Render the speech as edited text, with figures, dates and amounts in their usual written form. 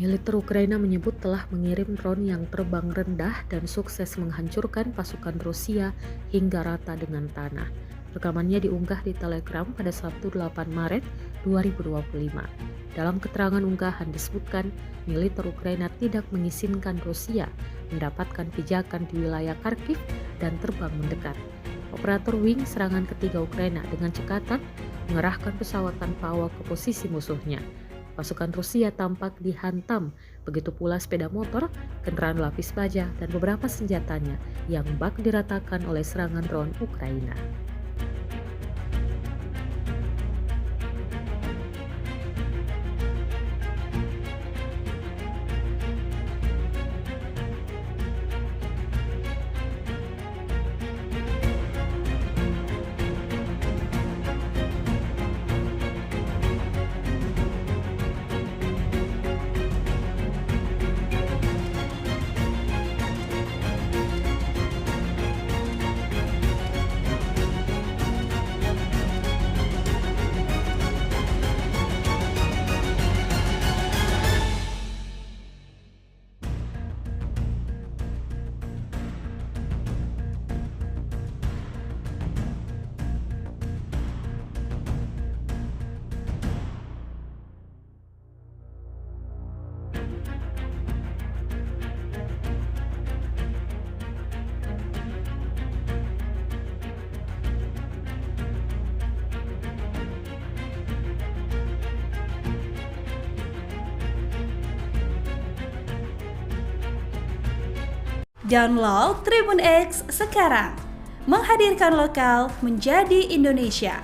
Militer Ukraina menyebut telah mengirim drone yang terbang rendah dan sukses menghancurkan pasukan Rusia hingga rata dengan tanah. Rekamannya diunggah di Telegram pada Sabtu 8 Maret 2025. Dalam keterangan unggahan disebutkan, militer Ukraina tidak mengizinkan Rusia mendapatkan pijakan di wilayah Kharkiv dan terbang mendekat. Operator wing serangan ketiga Ukraina dengan cekatan mengerahkan pesawat tanpa awak ke posisi musuhnya. Pasukan Rusia tampak dihantam, begitu pula sepeda motor, kendaraan lapis baja, dan beberapa senjatanya yang bak diratakan oleh serangan drone Ukraina. Download Tribun X sekarang, menghadirkan lokal menjadi Indonesia.